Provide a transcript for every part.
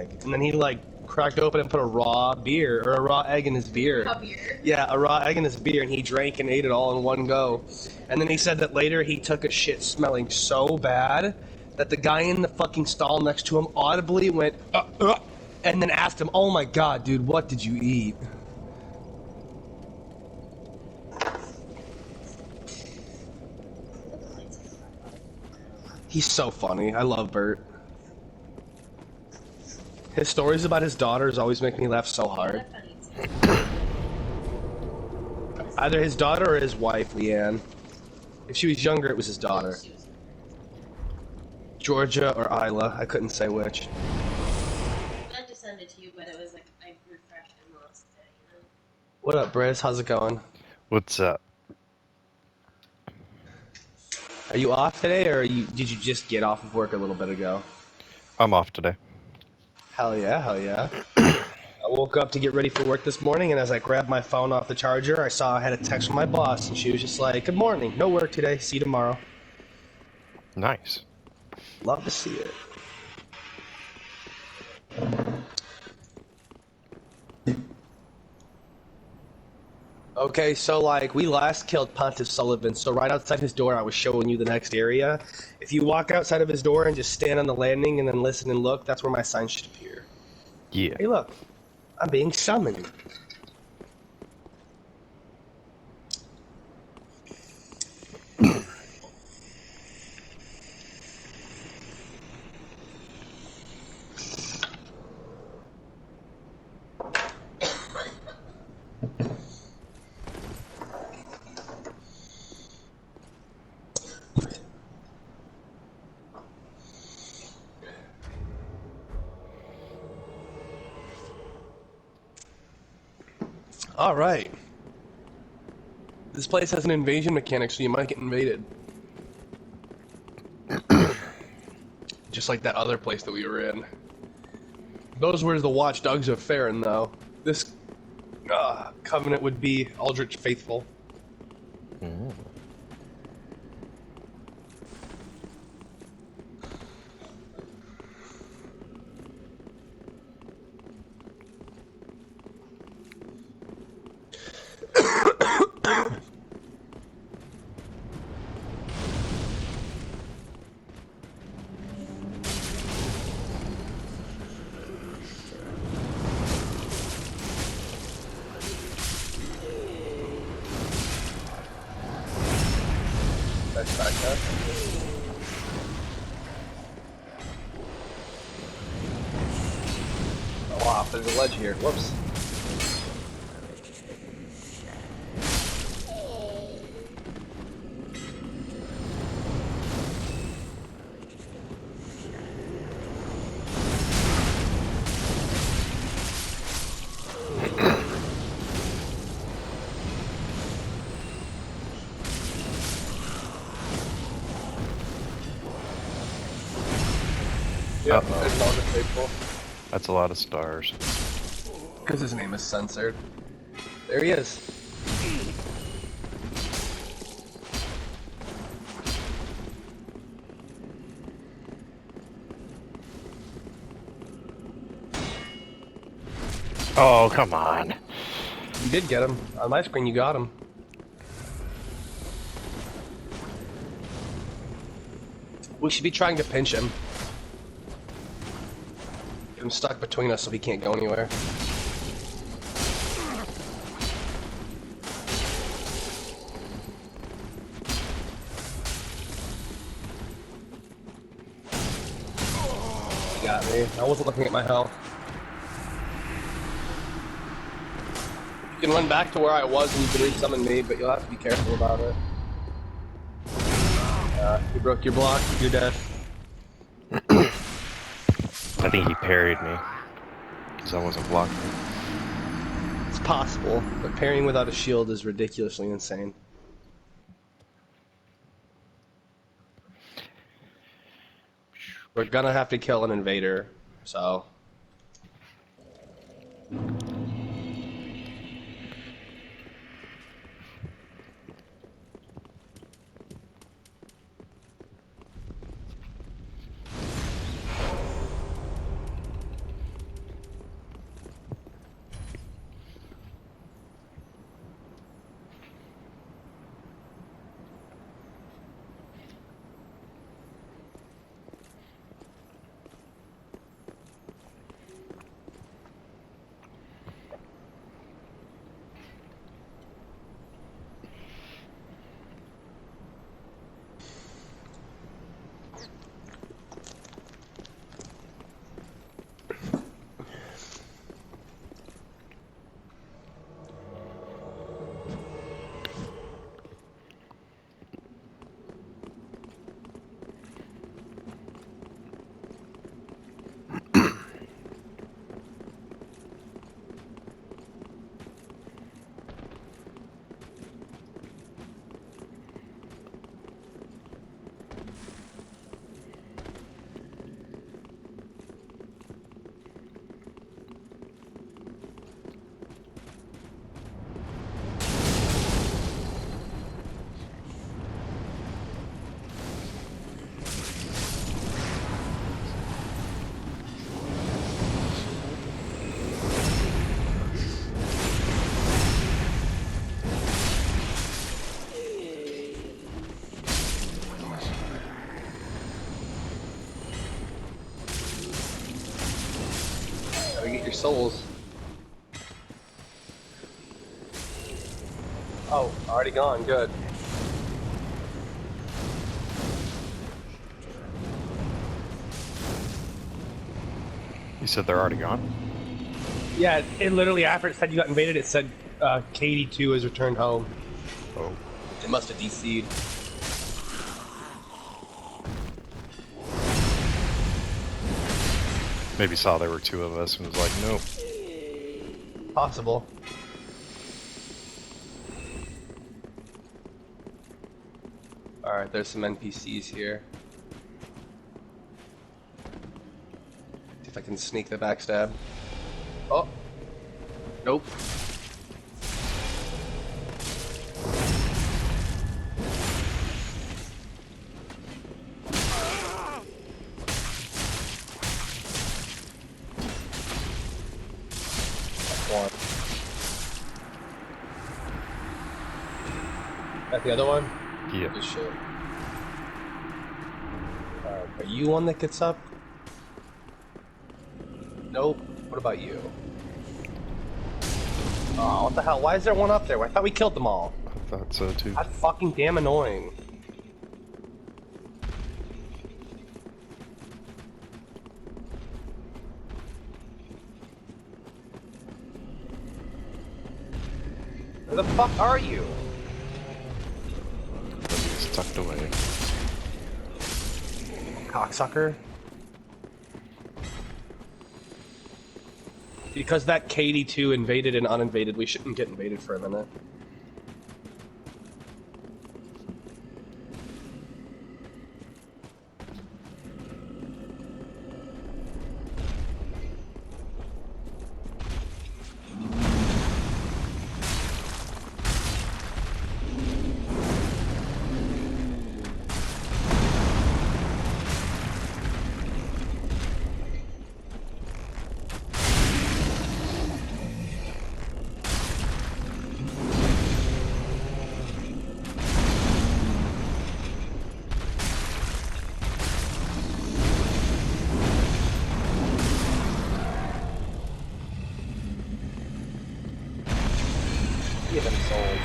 egg. And then he like cracked open and put a raw beer or a raw egg in his beer. Raw beer? Yeah, a raw egg in his beer, and he drank and ate it all in one go. And then he said that later he took a shit smelling so bad that the guy in the fucking stall next to him audibly went, and then asked him, "Oh my god, dude, what did you eat?" He's so funny. I love Bert. His stories about his daughters always make me laugh so hard. Either his daughter or his wife, Leanne. If she was younger, it was his daughter. Georgia or Isla. I couldn't say which. I meant to send it to you, but it was like I refreshed and lost it. You know? What up, Briz? How's it going? What's up? Are you off today, or did you just get off of work a little bit ago? I'm off today. Hell yeah, hell yeah. I woke up to get ready for work this morning, and as I grabbed my phone off the charger, I saw I had a text from my boss, and she was just like, "Good morning, no work today, see you tomorrow." Nice. Love to see it. Okay, so like we last killed Pontiff Sullivan, so right outside his door I was showing you the next area. If you walk outside of his door and just stand on the landing and then listen and look, that's where my sign should appear. Yeah. Hey look, I'm being summoned. All right. This place has an invasion mechanic, so you might get invaded. Just like that other place that we were in. Those were the watchdogs of Farron, though. This covenant would be Aldrich Faithful. Mm. That's back up. Oh, wow, there's a ledge here. Whoops. Yep, there's Aldrich Faithful. That's a lot of stars. Because his name is censored. There he is. Oh, come on. You did get him. On my screen, you got him. We should be trying to pinch him. Get him stuck between us so he can't go anywhere. You got me. I wasn't looking at my health. You can run back to where I was and you can re-summon me, but you'll have to be careful about it. You broke your block, you're dead. I think he parried me. Because I wasn't blocking. It's possible, but parrying without a shield is ridiculously insane. We're gonna have to kill an invader, so... Gotta get your souls. Oh, already gone. Good. You said they're already gone? Yeah, it literally after it said you got invaded, it said KD2 has returned home. Oh. It must have DC'd. Maybe saw there were two of us and was like, nope. Possible. Alright, there's some NPCs here. See if I can sneak the backstab. Oh. Nope. One. That the other one? Yeah. Good shit. Are you one that gets up? Nope. What about you? Oh, what the hell? Why is there one up there? I thought we killed them all. I thought so too. That's fucking damn annoying. Where the fuck are you? It's tucked away. Cocksucker. Because that KD2 invaded and uninvaded, we shouldn't get invaded for a minute. Give them souls.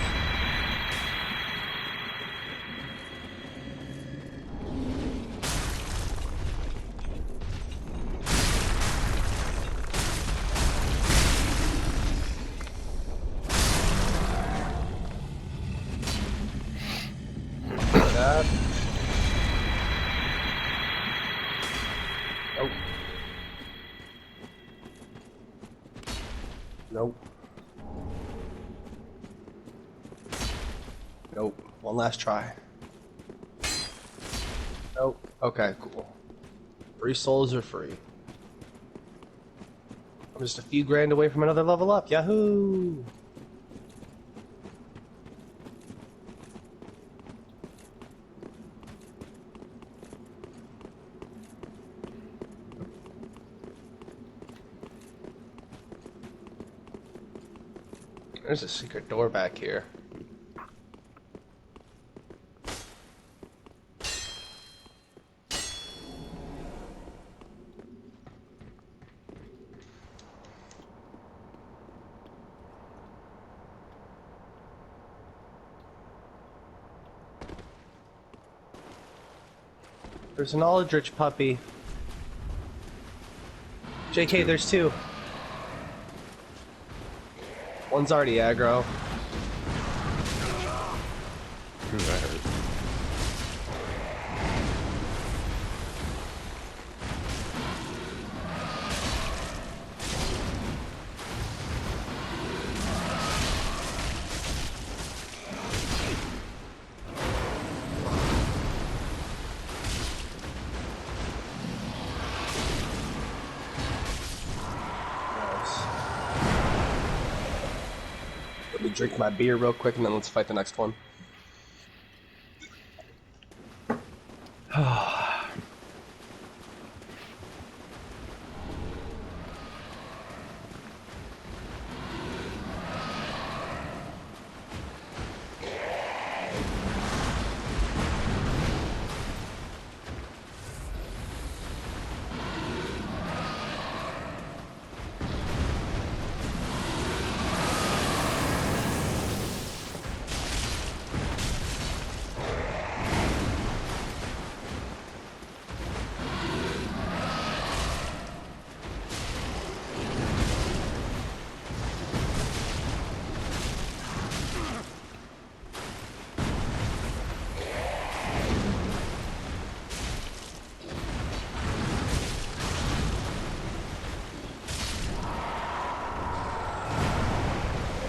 That. Nope. Nope. Nope. One last try. Nope. Okay, cool. Free souls are free. I'm just a few grand away from another level up. Yahoo! There's a secret door back here. There's an Aldrich puppy. JK, there's two. One's already aggro. Ooh, that hurt. Let me drink my beer real quick and then let's fight the next one.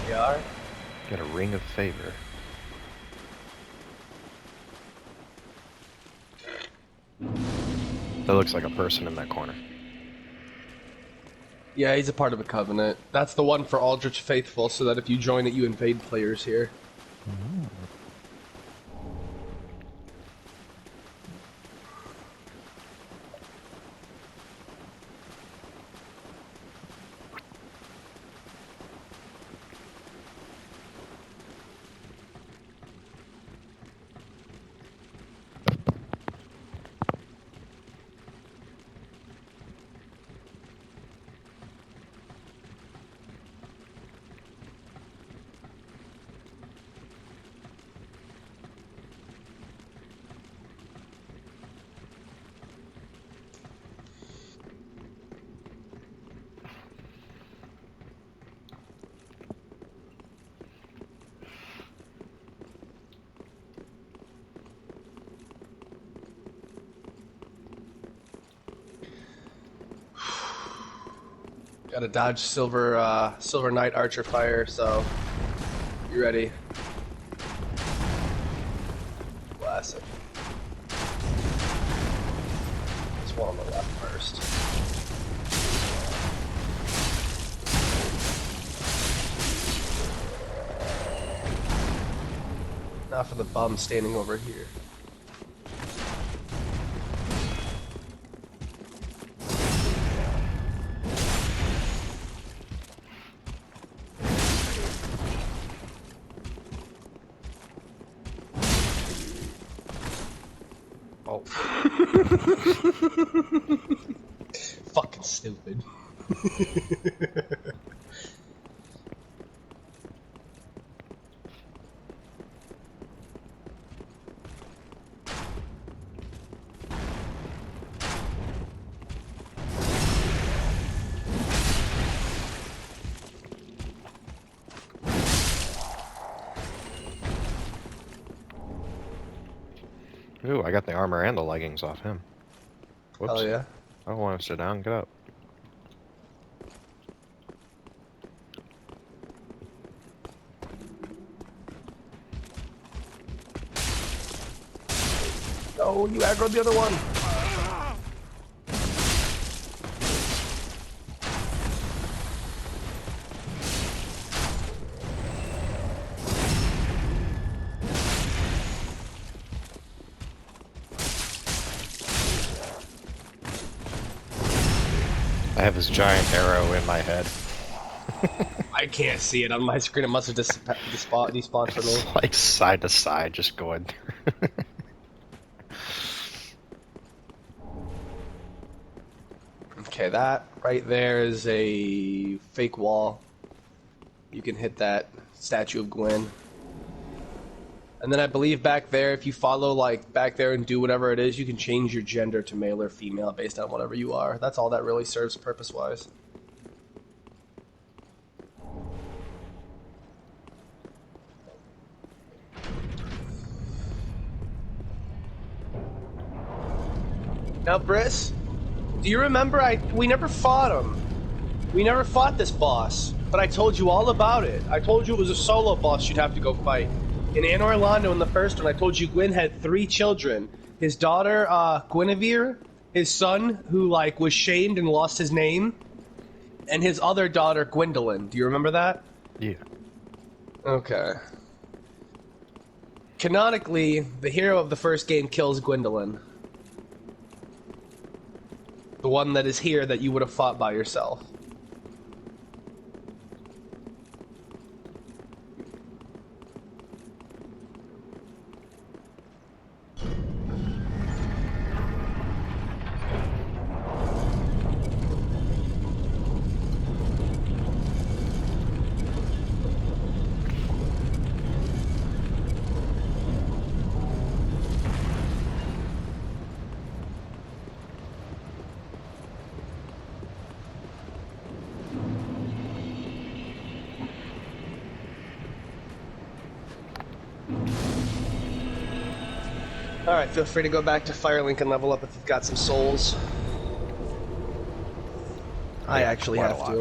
we are. Got a ring of favor. That looks like a person in that corner. Yeah, he's a part of a covenant. That's the one for Aldrich Faithful, so that if you join it, you invade players here. Gotta dodge Silver Knight Archer Fire, so you ready? Classic. This one on the left first. Now for the bum standing over here. Oh. Fucking stupid. Ooh, I got the armor and the leggings off him. Whoops. Hell yeah. I don't want to sit down. Get up. Oh, you aggroed the other one. I have this giant arrow in my head. I can't see it on my screen. It must have despawned for me. It's like side to side, just going through. Okay, that right there is a fake wall. You can hit that statue of Gwyn. And then I believe back there, if you follow like back there and do whatever it is, you can change your gender to male or female based on whatever you are. That's all that really serves purpose-wise. Now, Briss, do you remember we never fought him? We never fought this boss, but I told you all about it. I told you it was a solo boss you'd have to go fight. In Anor Londo in the first one, I told you Gwyn had 3 children. His daughter, Guinevere, his son, who, like, was shamed and lost his name, and his other daughter, Gwendolyn. Do you remember that? Yeah. Okay. Canonically, the hero of the first game kills Gwendolyn. The one that is here that you would have fought by yourself. Alright, feel free to go back to Firelink and level up if you've got some souls. I actually quite a have lot.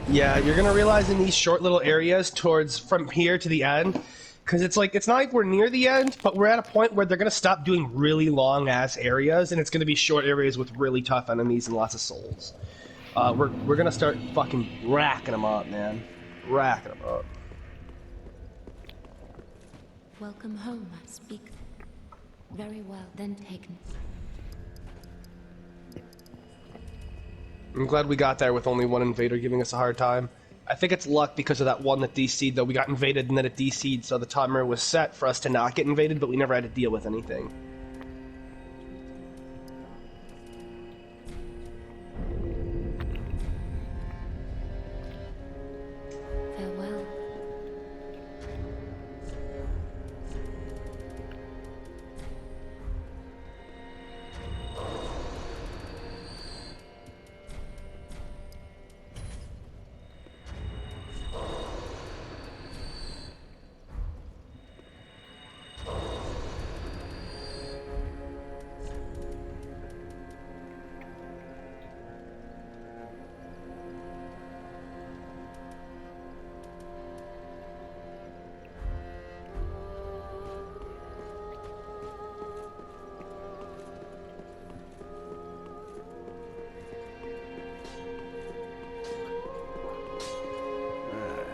to. Yeah, you're gonna realize in these short little areas towards from here to the end, because it's like it's not like we're near the end, but we're at a point where they're gonna stop doing really long ass areas, and it's gonna be short areas with really tough enemies and lots of souls. We're gonna start fucking racking them up, man, racking them up. Welcome home, I speak. Very well, then taken. I'm glad we got there with only one invader giving us a hard time. I think it's luck because of that one that DC'd, though. We got invaded and then it DC'd, so the timer was set for us to not get invaded, but we never had to deal with anything. Farewell.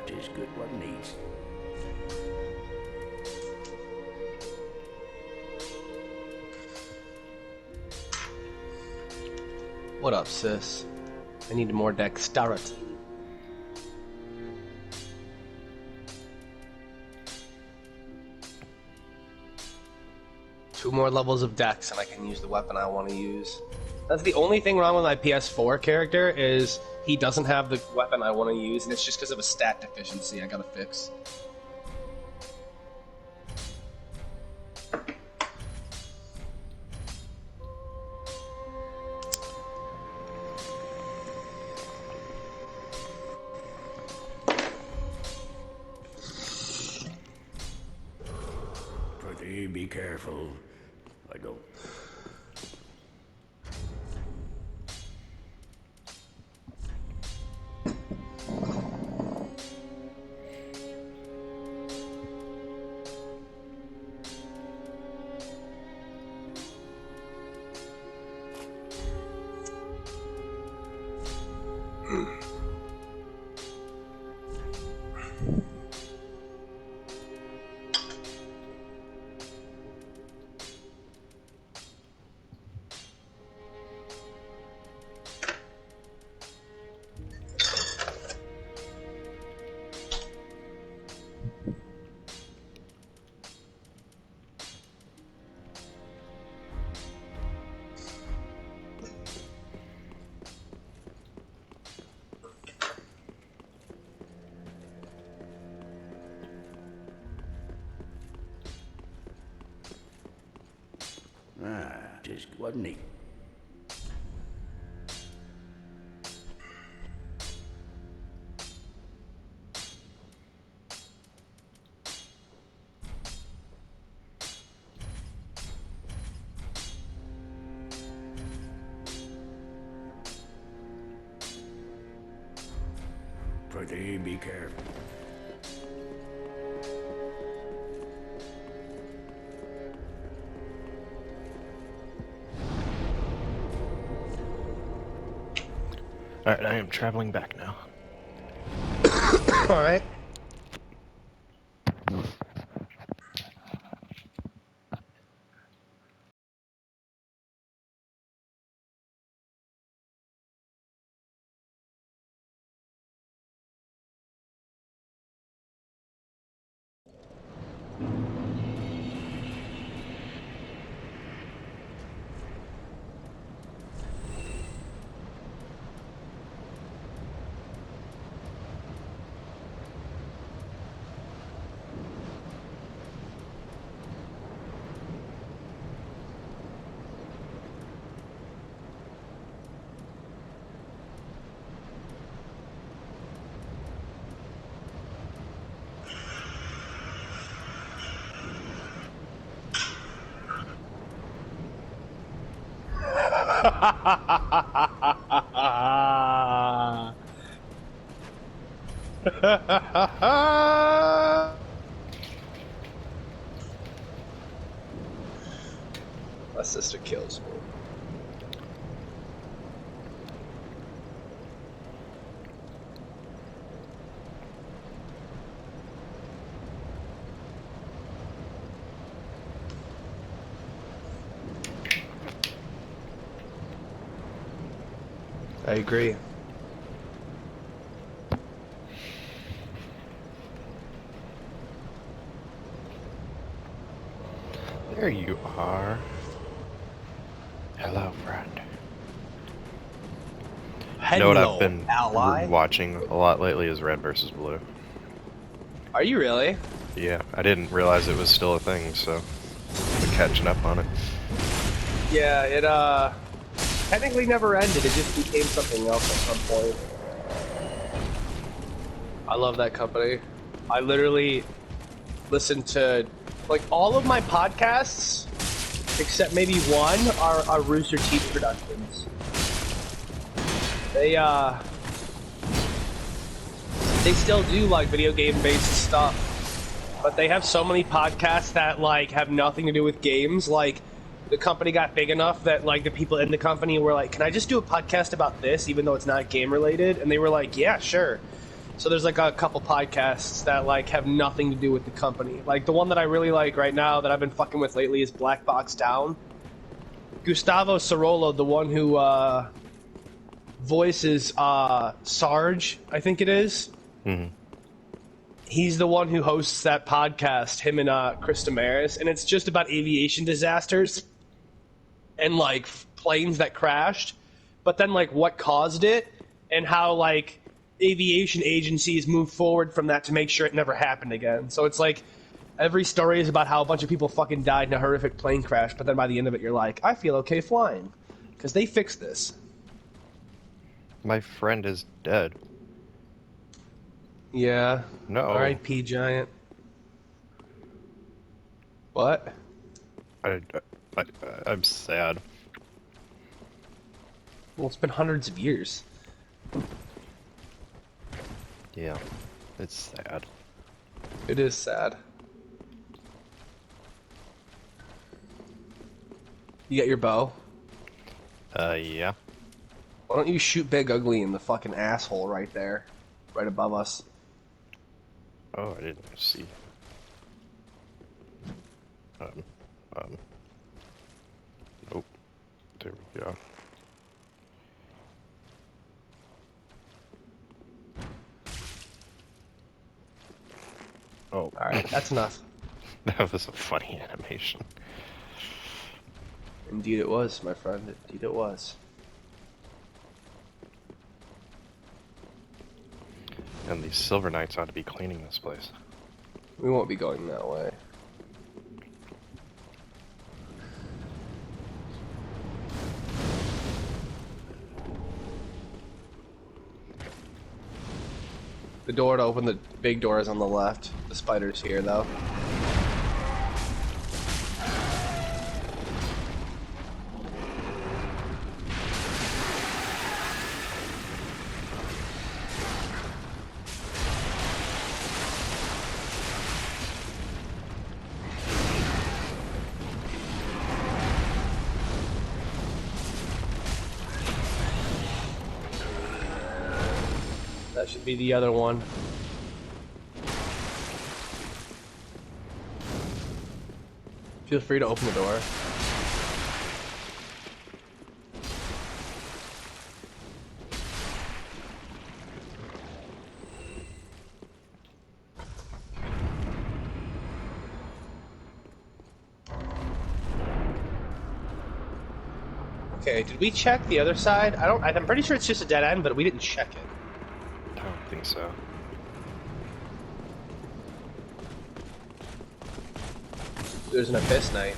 Tis good what needs. What up, sis? I need more dexterity. Two more levels of dex and I can use the weapon I want to use. That's the only thing wrong with my PS4 character is he doesn't have the weapon I want to use, and it's just because of a stat deficiency I gotta fix. Prithee, be careful. I don't. Tis what needs. Prithee, be careful. Alright, I am traveling back now. Alright. My sister kills me. I agree. There you are. Hello, friend. You know what I've been ally? watching a lot lately is Red versus Blue. Are you really? Yeah, I didn't realize it was still a thing, so I'm catching up on it. Yeah, it technically never ended. It just became something else at some point. I love that company. I literally listen to like all of my podcasts, except maybe one, are Rooster Teeth productions. They still do like video game based stuff, but they have so many podcasts that like have nothing to do with games. Like the company got big enough that like the people in the company were like, "Can I just do a podcast about this, even though it's not game related?" And they were like, "Yeah, sure." So there's like a couple podcasts that like have nothing to do with the company. Like the one that I really like right now that I've been fucking with lately is Black Box Down. Gustavo Cerolo, the one who voices Sarge, I think it is. Mm-hmm. He's the one who hosts that podcast, him and Chris Damaris, and it's just about aviation disasters and like planes that crashed, but then like what caused it and how like aviation agencies move forward from that to make sure it never happened again. So it's like every story is about how a bunch of people fucking died in a horrific plane crash, but then by the end of it you're like, I feel okay flying because they fixed this. My friend is dead. Yeah. No. R.I.P. Giant. What? I'm sad. Well, it's been hundreds of years. Yeah, it's sad. It is sad. You got your bow? Yeah. Why don't you shoot Big Ugly in the fucking asshole right there? Right above us. Oh, I didn't see. Nope. There we go. Oh. Alright, that's enough. That was a funny animation. Indeed it was, my friend. Indeed it was. And these Silver Knights ought to be cleaning this place. We won't be going that way. The door to open the big door is on the left. The spider's here, though. That should be the other one. Feel free to open the door. Okay, did we check the other side? I'm pretty sure it's just a dead end, but we didn't check it. I don't think so. There's an Abyss Knight.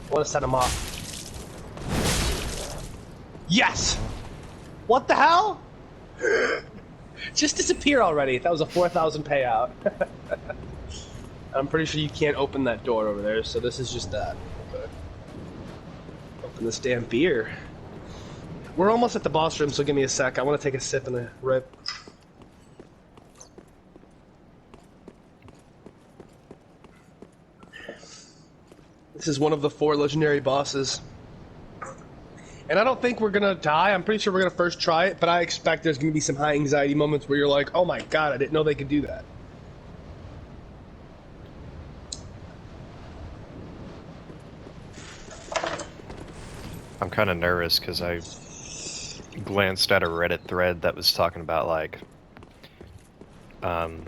I want to set him off. Yes! What the hell? Just disappear already. That was a 4,000 payout. I'm pretty sure you can't open that door over there, so this is just that. Okay. And this damn beer. We're almost at the boss room, so give me a sec. I want to take a sip and a rip. This is one of the 4 legendary bosses. And I don't think we're gonna die. I'm pretty sure we're gonna first try it, but I expect there's gonna be some high anxiety moments where you're like, oh my god, I didn't know they could do that. I'm kind of nervous because I glanced at a Reddit thread that was talking about like, the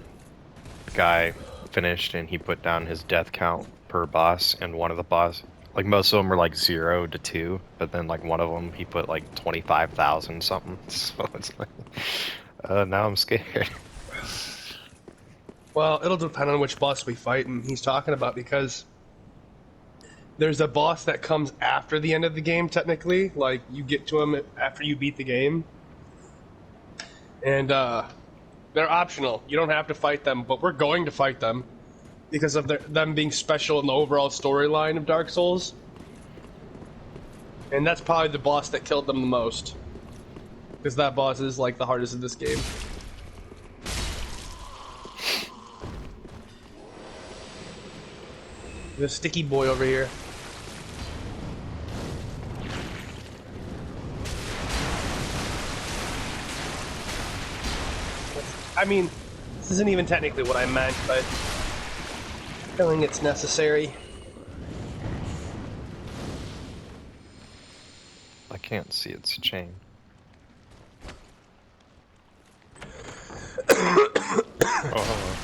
guy finished and he put down his death count per boss, and one of the boss, like most of them were like 0 to 2, but then like one of them he put like 25,000 something. So it's like, now I'm scared. Well, it'll depend on which boss we fight, and he's talking about, because there's a boss that comes after the end of the game, technically. Like, you get to him after you beat the game. And, they're optional. You don't have to fight them, but we're going to fight them because of them being special in the overall storyline of Dark Souls. And that's probably the boss that killed them the most. Because that boss is, like, the hardest in this game. There's a sticky boy over here. I mean, this isn't even technically what I meant, but I'm feeling it's necessary. I can't see its chain. Oh.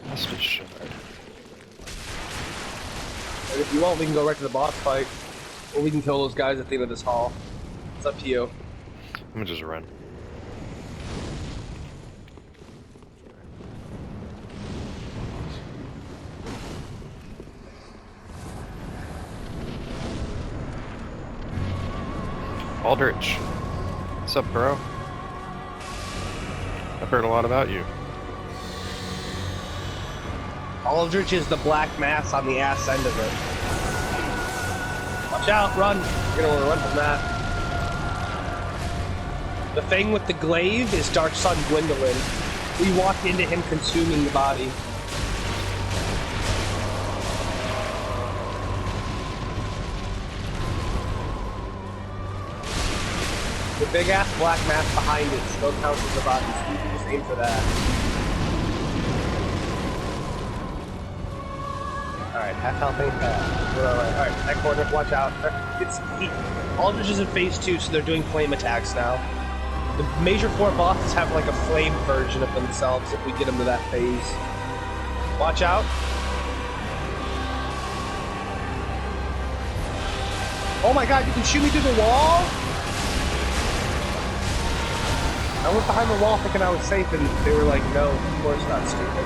That's just shard. And if you want, we can go right to the boss fight, or we can kill those guys at the end of this hall. It's up to you. I'm gonna just run. Aldrich, what's up, bro? I've heard a lot about you. Aldrich is the black mass on the ass end of it. Watch out, run! You're gonna want to run from that. The thing with the glaive is Dark Sun Gwendolyn. We walked into him consuming the body. The big ass black mass behind it still counts as the body, so you can just aim for that. Alright, half health ain't bad. We're alright. Alright, that corner, watch out. Aldrich is in phase 2, so they're doing flame attacks now. The major 4 bosses have like a flame version of themselves if we get them to that phase. Watch out. Oh my god, you can shoot me through the wall? I went behind the wall thinking I was safe, and they were like, no, of course not, stupid.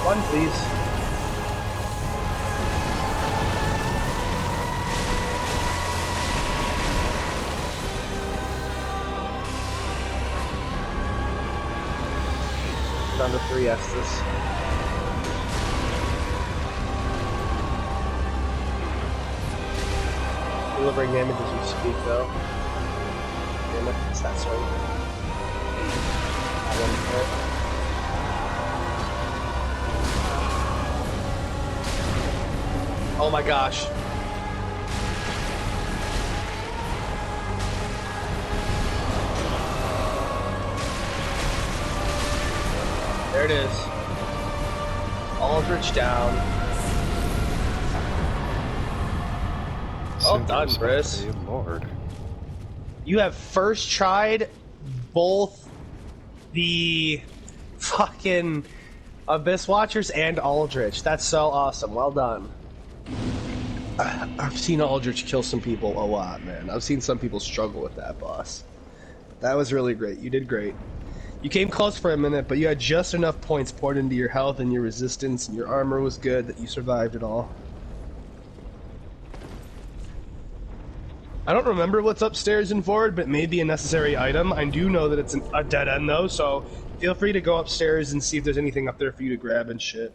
One, please. Down to 3 S's. Delivering damage as we speak, though. Damn it, it's that swing. That one hit. Oh my gosh. There it is. Aldrich down. Well done, Briss. Good lord. You have first tried both the fucking Abyss Watchers and Aldrich. That's so awesome. Well done. I've seen Aldrich kill some people a lot, man. I've seen some people struggle with that boss. That was really great. You did great. You came close for a minute, but you had just enough points poured into your health and your resistance, and your armor was good that you survived it all. I don't remember what's upstairs in Forward, but maybe a necessary item. I do know that it's a dead end though, so feel free to go upstairs and see if there's anything up there for you to grab and shit.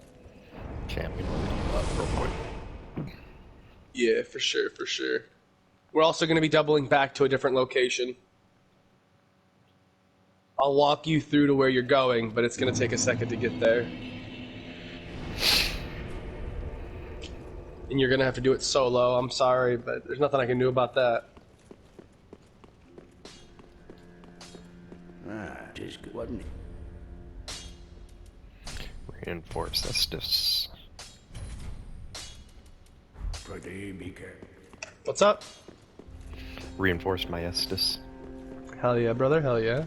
Can't we look up real quick? Yeah, for sure, for sure. We're also going to be doubling back to a different location. I'll walk you through to where you're going, but it's going to take a second to get there. And you're going to have to do it solo. I'm sorry, but there's nothing I can do about that. Ah, 'tis good, wasn't it? Reinforce Estus. Pretty be careful. What's up? Reinforced my Estus. Hell yeah, brother. Hell yeah.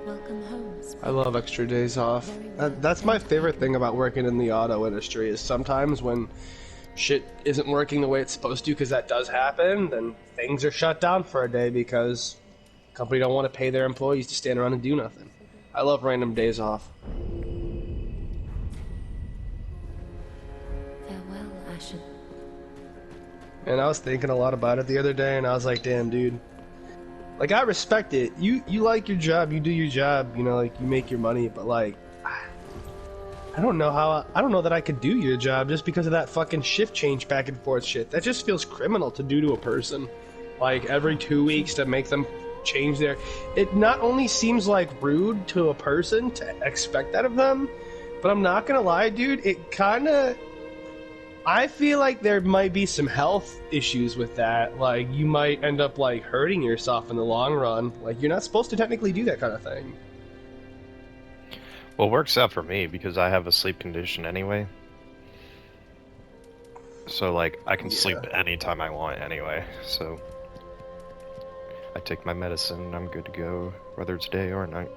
Welcome home. I love extra days off. That's my favorite thing about working in the auto industry is sometimes when shit isn't working the way it's supposed to, because that does happen, then things are shut down for a day because the company don't want to pay their employees to stand around and do nothing. I love random days off. Farewell, Ashen. And I was thinking a lot about it the other day, and I was like, damn, dude. Like, I respect it. You like your job, you do your job, you know, like, you make your money, but, like, I don't know that I could do your job just because of that fucking shift change back and forth shit. That just feels criminal to do to a person. Like, every 2 weeks to make them change their... It not only seems, like, rude to a person to expect that of them, but I'm not gonna lie, dude, it kinda... I feel like there might be some health issues with that. Like, you might end up, like, hurting yourself in the long run. Like, you're not supposed to technically do that kind of thing. Well, it works out for me because I have a sleep condition anyway. So, like, I can sleep anytime I want anyway. So, I take my medicine and I'm good to go, whether it's day or night.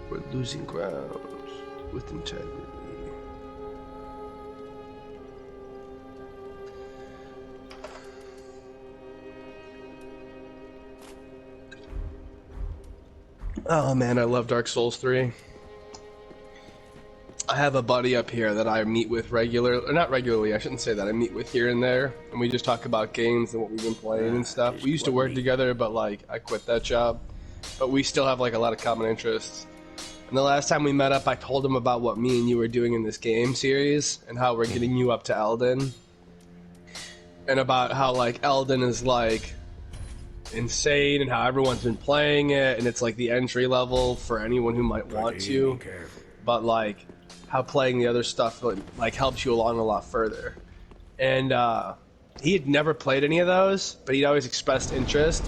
We're losing ground with integrity. Oh man, I love Dark Souls 3. I have a buddy up here that I meet with not regularly, I shouldn't say that, I meet with here and there, and we just talk about games and what we've been playing and stuff. We used to work together, but like, I quit that job. But we still have like a lot of common interests. And the last time we met up, I told him about what me and you were doing in this game series, and how we're getting you up to Elden. And about how like Elden is like insane, and how everyone's been playing it, and it's like the entry level for anyone who might want to. But like how playing the other stuff like helps you along a lot further. And he had never played any of those, but he'd always expressed interest.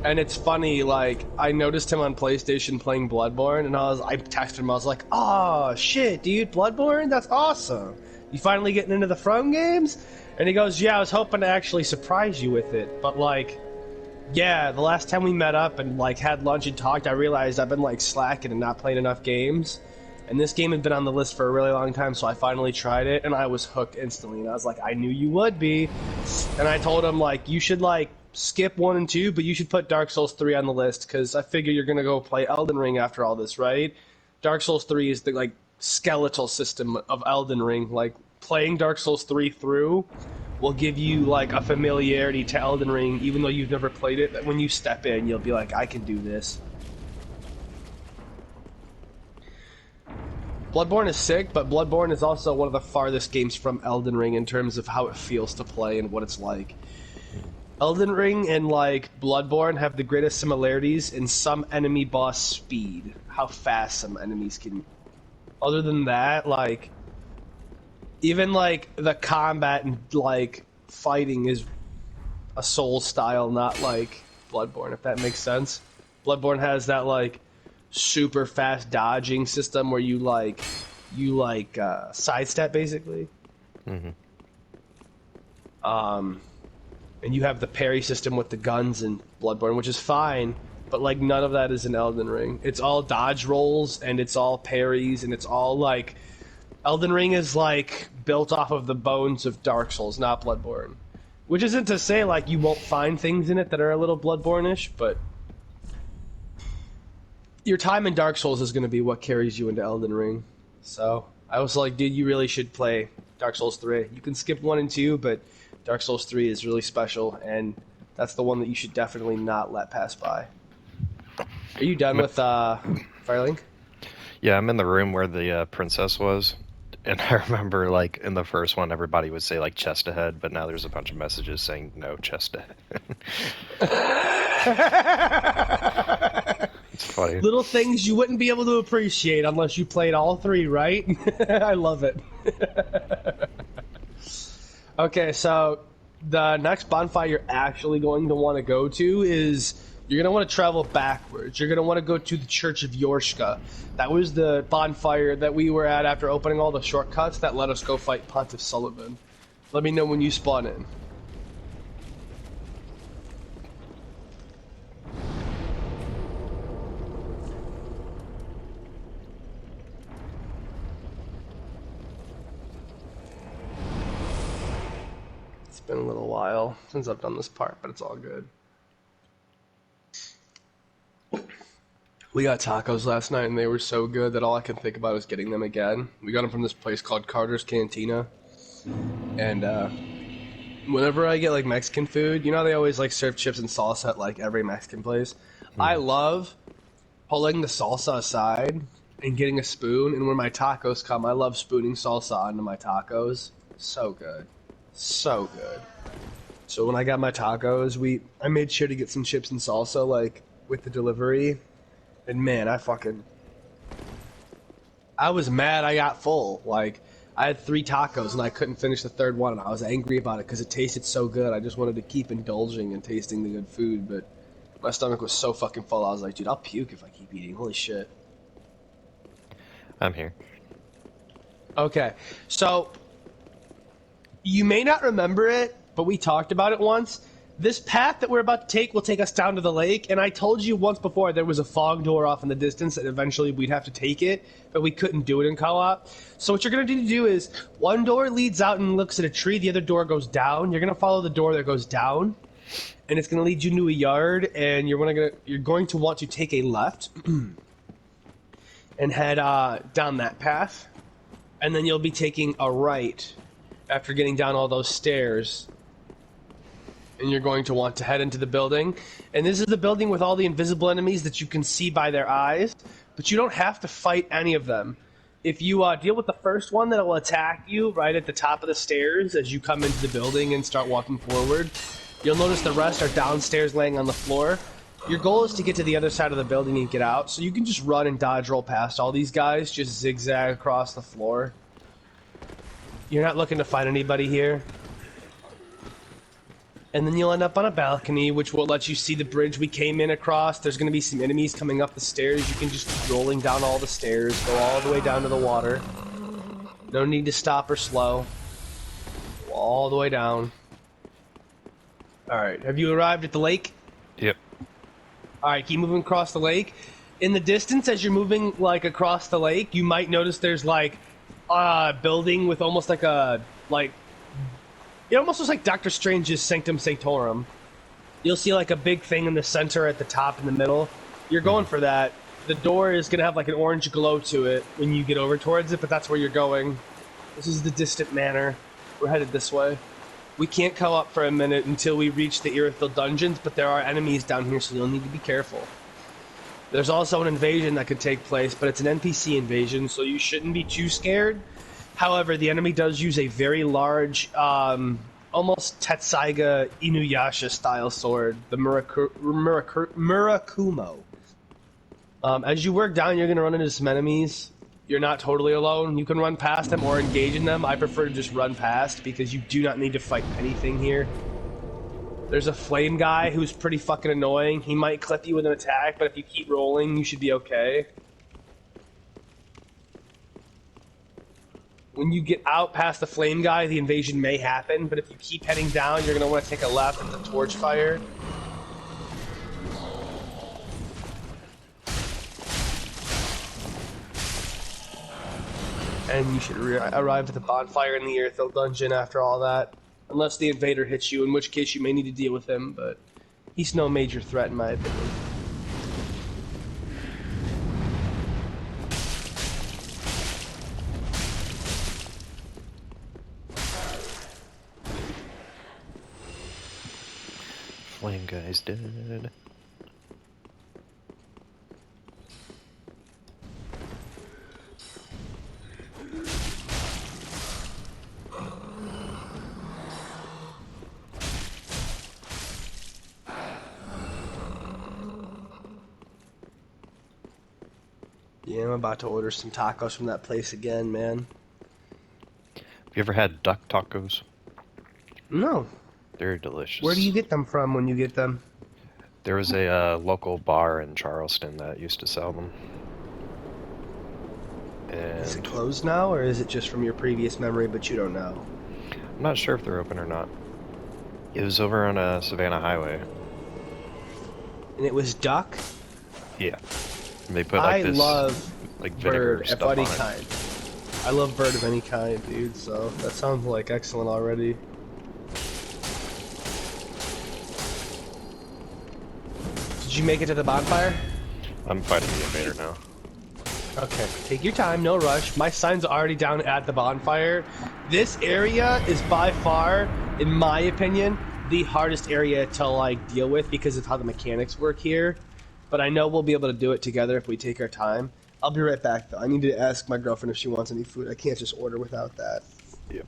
And it's funny, like, I noticed him on PlayStation playing Bloodborne, and I texted him, I was like, oh, shit, dude, Bloodborne? That's awesome. You finally getting into the From games? And he goes, yeah, I was hoping to actually surprise you with it, but, like, yeah, the last time we met up and, like, had lunch and talked, I realized I've been, like, slacking and not playing enough games. And this game had been on the list for a really long time, so I finally tried it, and I was hooked instantly. And I was like, I knew you would be. And I told him, like, you should, like, skip 1 and 2, but you should put Dark Souls 3 on the list, because I figure you're going to go play Elden Ring after all this, right? Dark Souls 3 is the, like, skeletal system of Elden Ring. Like, playing Dark Souls 3 through will give you, like, a familiarity to Elden Ring, even though you've never played it. That when you step in, you'll be like, I can do this. Bloodborne is sick, but Bloodborne is also one of the farthest games from Elden Ring in terms of how it feels to play and what it's like. Elden Ring and, like, Bloodborne have the greatest similarities in some enemy boss speed. How fast some enemies can... Other than that, like... Even, like, the combat and, like, fighting is a Soul style, not, like, Bloodborne, if that makes sense. Bloodborne has that like super fast dodging system where you sidestep basically. Mm-hmm. And you have the parry system with the guns in Bloodborne, which is fine, but like none of that is in Elden Ring. It's all dodge rolls and it's all parries and it's all like Elden Ring is like built off of the bones of Dark Souls, not Bloodborne. Which isn't to say like you won't find things in it that are a little Bloodborne-ish, but your time in Dark Souls is going to be what carries you into Elden Ring. So I was like, dude, you really should play Dark Souls 3. You can skip 1 and 2, but Dark Souls 3 is really special, and that's the one that you should definitely not let pass by. Are you done with Firelink? Yeah, I'm in the room where the princess was, and I remember, like, in the first one, everybody would say, like, chest ahead, but now there's a bunch of messages saying no chest ahead. It's funny. Little things you wouldn't be able to appreciate unless you played all 3, right? I love it. Okay, so the next bonfire you're actually going to want to go to is you're going to want to travel backwards. You're going to want to go to the Church of Yorshka. That was the bonfire that we were at after opening all the shortcuts that let us go fight Pontiff Suleiman. Let me know when you spawn in. It's been a little while since I've done this part, but it's all good. We got tacos last night, and they were so good that all I can think about is getting them again. We got them from this place called Carter's Cantina, and whenever I get like Mexican food, you know how they always like serve chips and salsa at like every Mexican place? I love pulling the salsa aside and getting a spoon, and when my tacos come, I love spooning salsa onto my tacos. So good. So good. So when I got my tacos, I made sure to get some chips and salsa like with the delivery. And man, I was mad I got full. Like, I had 3 tacos and I couldn't finish the 3rd one, and I was angry about it because it tasted so good. I just wanted to keep indulging and tasting the good food, but my stomach was so fucking full, I was like, dude, I'll puke if I keep eating. Holy shit. I'm here. Okay, so you may not remember it, but we talked about it once. This path that we're about to take will take us down to the lake, and I told you once before there was a fog door off in the distance that eventually we'd have to take it, but we couldn't do it in co-op. So what you're going to need to do is, one door leads out and looks at a tree, the other door goes down. You're going to follow the door that goes down, and it's going to lead you into a yard, and you're going to want to take a left and head down that path, and then you'll be taking a right after getting down all those stairs. And you're going to want to head into the building. And this is the building with all the invisible enemies that you can see by their eyes, but you don't have to fight any of them. If you deal with the first one that will attack you right at the top of the stairs as you come into the building and start walking forward, you'll notice the rest are downstairs laying on the floor. Your goal is to get to the other side of the building and get out, so you can just run and dodge roll past all these guys, just zigzag across the floor. You're not looking to find anybody here. And then you'll end up on a balcony, which will let you see the bridge we came in across. There's going to be some enemies coming up the stairs. You can just keep rolling down all the stairs, go all the way down to the water. No need to stop or slow. Go all the way down. Alright, have you arrived at the lake? Yep. Alright, keep moving across the lake. In the distance, as you're moving like across the lake, you might notice there's like a building with almost like a it almost looks like Doctor Strange's Sanctum Sanctorum. You'll see like a big thing in the center, at the top, in the middle. You're going for that. The door is going to have like an orange glow to it when you get over towards it, but that's where you're going. This is the distant manor. We're headed this way. We can't come up for a minute until we reach the Irithyll dungeons, but there are enemies down here, so you'll need to be careful. There's also an invasion that could take place, but it's an NPC invasion, so you shouldn't be too scared. However, the enemy does use a very large, almost Tetsaiga Inuyasha style sword, the Murakumo. As you work down, you're going to run into some enemies. You're not totally alone. You can run past them or engage in them. I prefer to just run past because you do not need to fight anything here. There's a flame guy who's pretty fucking annoying. He might clip you with an attack, but if you keep rolling, you should be okay. When you get out past the flame guy, the invasion may happen, but if you keep heading down, you're gonna want to take a left at the torch fire. And you should arrive at the bonfire in the Earthhill dungeon after all that. Unless the invader hits you, in which case you may need to deal with him, but he's no major threat in my opinion. Flame guy's dead. Yeah, I'm about to order some tacos from that place again, man. Have you ever had duck tacos? No. They're delicious. Where do you get them from when you get them? There was a local bar in Charleston that used to sell them. Is it And closed now, or is it just from your previous memory, but you don't know? I'm not sure if they're open or not. It was over on Savannah Highway. And it was duck? Yeah. And they put like I this love like vinegar bird of stuff any on it. kind. I love bird of any kind, dude, so that sounds like excellent already. Did you make it to the bonfire? I'm fighting the invader now. Okay, take your time, no rush. My sign's already down at the bonfire. This area is by far, in my opinion, the hardest area to like deal with because of how the mechanics work here. But I know we'll be able to do it together if we take our time. I'll be right back though. I need to ask my girlfriend if she wants any food. I can't just order without that. Yep.